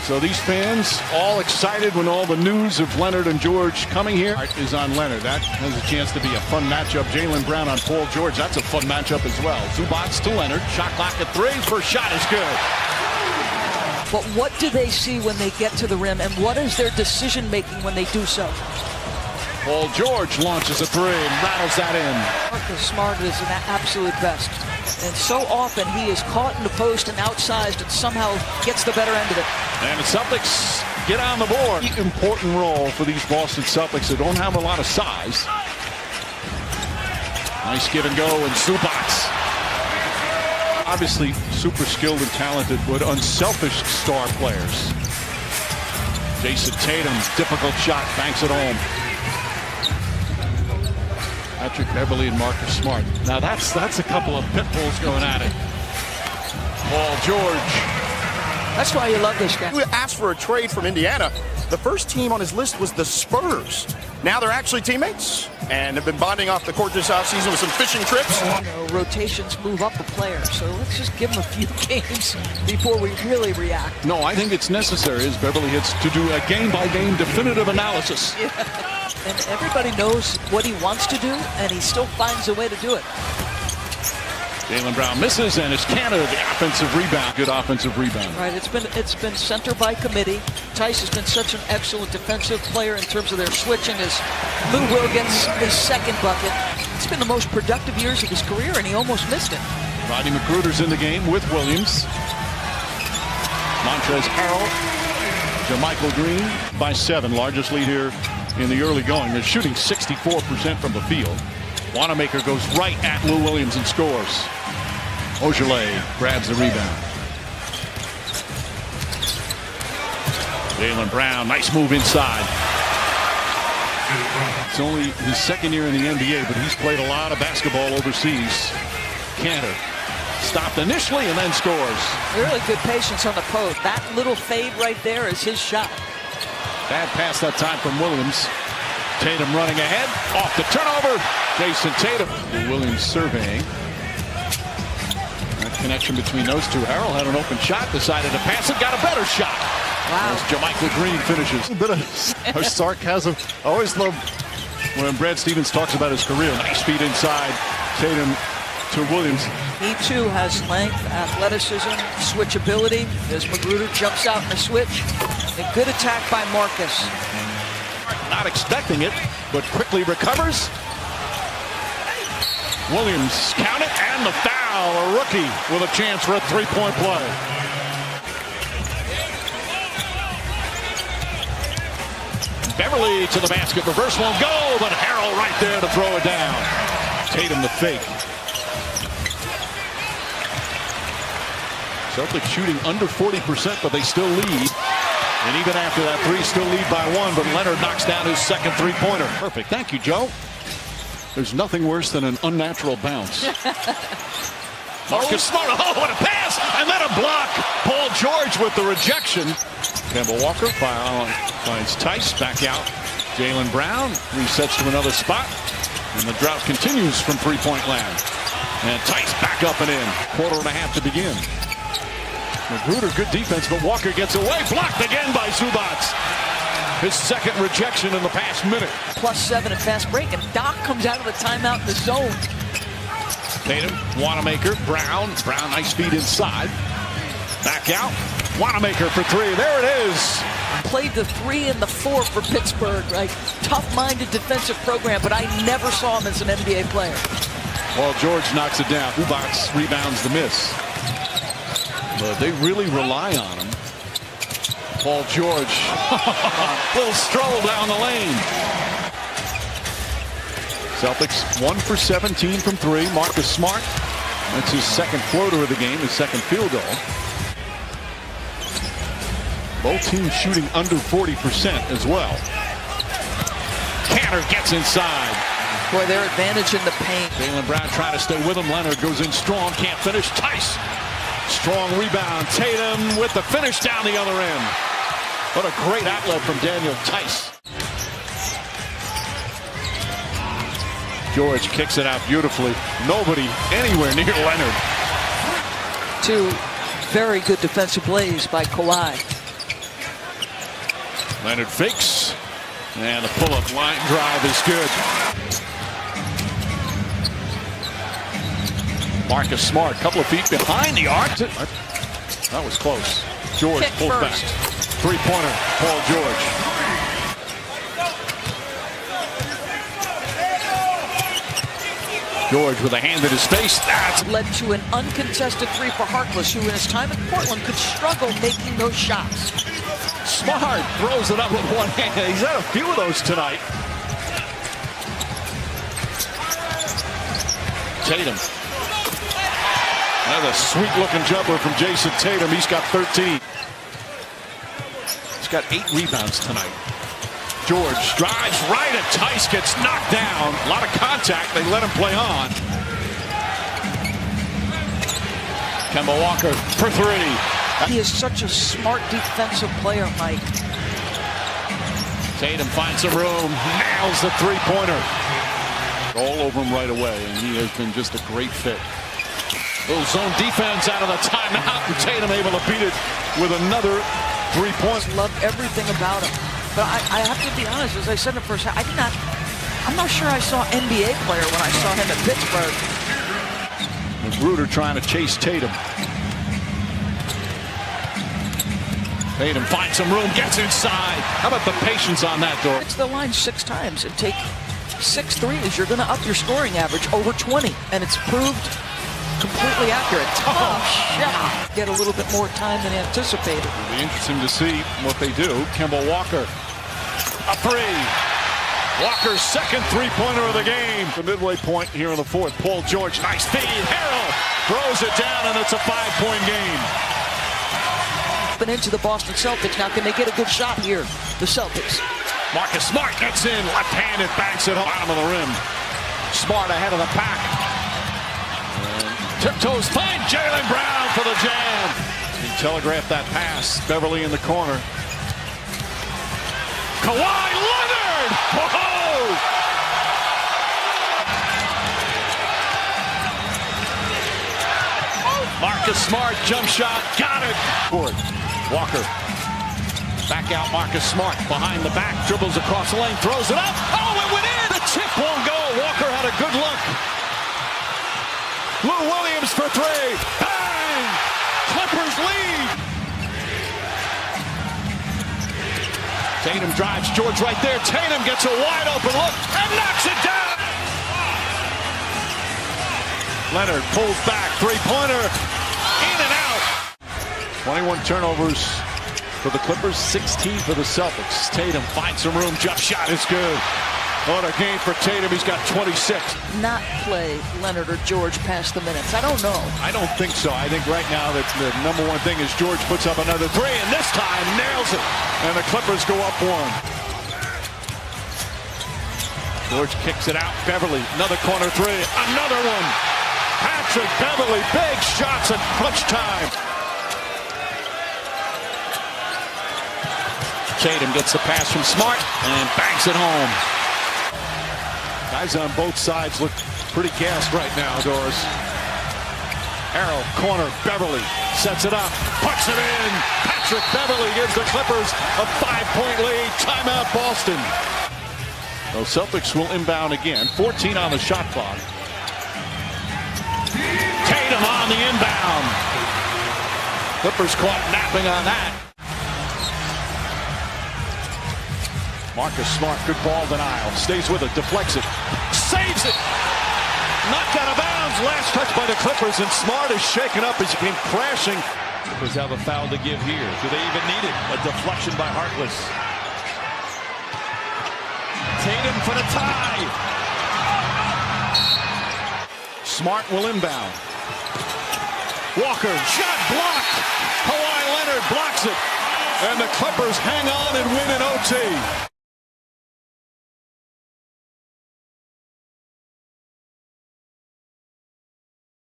So these fans all excited when all the news of Leonard and George coming here is on Leonard. That has a chance to be a fun matchup. Jaylen Brown on Paul George. That's a fun matchup as well. Zubac to Leonard. Shot clock at 3. First shot is good. But what do they see when they get to the rim, and what is their decision making when they do so? Paul George launches a 3 and rattles that in. Marcus Smart is an absolute best. And so often he is caught in the post and outsized and somehow gets the better end of it. And the Celtics get on the board. Important role for these Boston Celtics that don't have a lot of size. Nice give and go, and Zubac. Obviously super skilled and talented, but unselfish star players. Jason Tatum, difficult shot, banks it home. Patrick Beverley and Marcus Smart. Now that's a couple of pit bulls going at it. Paul George. That's why you love this guy. He asked for a trade from Indiana. The first team on his list was the Spurs. Now they're actually teammates and have been bonding off the court this offseason with some fishing trips. You know, rotations move up a player, so let's just give him a few games before we really react. No, I think it's necessary, as Beverly hits, to do a game-by-game definitive analysis. Yeah. And everybody knows what he wants to do, and he still finds a way to do it. Jaylen Brown misses, and it's Canada, the offensive rebound. Good offensive rebound. Right, it's been center by committee. Tice has been such an excellent defensive player in terms of their switching as Lou Will gets his second bucket. It's been the most productive years of his career, and he almost missed it. Rodney McGruder's in the game with Williams. Montrezl Harrell. JaMychal Green by 7. Largest lead here in the early going. They're shooting 64% from the field. Wanamaker goes right at Lou Williams and scores. Ojale grabs the rebound. Jaylen Brown, nice move inside. It's only his second year in the NBA, but he's played a lot of basketball overseas. Cantor stopped initially and then scores. Really good patience on the post. That little fade right there is his shot. Bad pass that time from Williams. Tatum running ahead. Off the turnover. Jason Tatum. Williams surveying. That connection between those two. Harrell had an open shot. Decided to pass it. Got a better shot. Wow. As JaMychal Green finishes. A bit of sarcasm. I always love when Brad Stevens talks about his career. Nice feed inside. Tatum to Williams. He too has length, athleticism, switchability. As McGruder jumps out in the switch. A good attack by Marcus. Not expecting it, but quickly recovers. Williams count it, and the foul. A rookie with a chance for a three-point play. Beverly to the basket. Reverse won't go, but Harrell right there to throw it down. Tatum the fake. Celtics shooting under 40%, but they still lead. And even after that three, still lead by 1, but Leonard knocks down his second three-pointer. Perfect. Thank you, Joe. There's nothing worse than an unnatural bounce. Marcus Smart, oh, what a pass, and then a block. Paul George with the rejection. Kemba Walker finds Tice back out. Jaylen Brown resets to another spot, and the drought continues from three-point land. And Tice back up and in. Quarter and a half to begin. McGruder, good defense, but Walker gets away. Blocked again by Zubac. His second rejection in the past minute. +7 at fast break, and Doc comes out of the timeout in the zone. Tatum, Wanamaker, Brown. Brown, nice feed inside. Back out. Wanamaker for 3. There it is. Played the 3 and the 4 for Pittsburgh, right? Tough-minded defensive program, but I never saw him as an NBA player. Well, George knocks it down. Zubac rebounds the miss. But they really rely on him. Paul George. Little stroll down the lane. Celtics 1 for 17 from 3. Marcus Smart. That's his second floater of the game, his second field goal. Both teams shooting under 40% as well. Cantor gets inside. Boy, their advantage in the paint. Jaylen Brown trying to stay with him. Leonard goes in strong, can't finish. Tice. Strong rebound. Tatum with the finish down the other end. What a great outlet from Daniel Tice. George kicks it out beautifully. Nobody anywhere near Leonard. 2 very good defensive plays by Kawhi. Leonard fakes. And the pull-up line drive is good. Marcus Smart, couple of feet behind the arc. That was close. George Kick pulled back. first. Three-pointer, Paul George. George with a hand in his face. That's Led to an uncontested three for Harkless, who in his time in Portland could struggle making those shots. Smart. Throws it up with one hand. He's had a few of those tonight. Tatum. Another sweet-looking jumper from Jason Tatum. He's got 13. He's got 8 rebounds tonight. George drives right at Tice, gets knocked down. A lot of contact. They let him play on. Kemba Walker for 3. He is such a smart defensive player, Mike. Tatum finds some room, nails the three-pointer. All over him right away, and he has been just a great fit. Little zone defense out of the timeout, and Tatum able to beat it with another 3 points. Love everything about him. But I have to be honest, as I said in the first half, I'm not sure I saw NBA player when I saw him at Pittsburgh. Magruder trying to chase Tatum. Tatum finds some room, gets inside. How about the patience on that, Dor? It's the line 6 times and take 6 threes. You're going to up your scoring average over 20, and it's proved completely accurate. Tough shot. Get a little bit more time than anticipated. It'll be interesting to see what they do. Kemba Walker, a 3. Walker's second three-pointer of the game. The midway point here in the fourth. Paul George, nice feed. Harrell throws it down, and it's a 5-point game. But into the Boston Celtics. Now, can they get a good shot here? The Celtics. Marcus Smart gets in, left-handed, banks it bottom of the rim. Smart ahead of the pack. Tiptoes, find Jaylen Brown for the jam. He telegraphed that pass. Beverly in the corner. Kawhi Leonard! Whoa! Marcus Smart, jump shot, got it. Walker. Back out Marcus Smart, behind the back, dribbles across the lane, throws it up. Oh, it went in! The chip won't go. Walker had a good look. Lou Williams for 3. Bang! Clippers lead. Tatum drives George right there. Tatum gets a wide open look and knocks it down. Leonard pulls back. Three-pointer. In and out. 21 turnovers for the Clippers. 16 for the Celtics. Tatum finds some room. Jump shot is good. What a game for Tatum. He's got 26. Not play Leonard or George past the minutes. I don't know. I don't think so. I think right now that the number one thing is George puts up another 3, and this time nails it. And the Clippers go up 1. George kicks it out. Beverly, another corner 3. Another one. Patrick Beverly, big shots at crunch time. Tatum gets the pass from Smart and banks it home. Guys on both sides look pretty gassed right now, Doris. Arrow, corner, Beverly sets it up, puts it in. Patrick Beverly gives the Clippers a 5-point lead. Timeout, Boston. The Celtics will inbound again. 14 on the shot clock. Tatum on the inbound. Clippers caught napping on that. Marcus Smart, good ball denial. Stays with it, deflects it, saves it. Knocked out of bounds. Last touch by the Clippers, and Smart is shaken up as he came crashing. Clippers have a foul to give here. Do they even need it? A deflection by Harkless. Tatum for the tie. Smart will inbound. Walker, shot blocked. Kawhi Leonard blocks it. And the Clippers hang on and win in OT.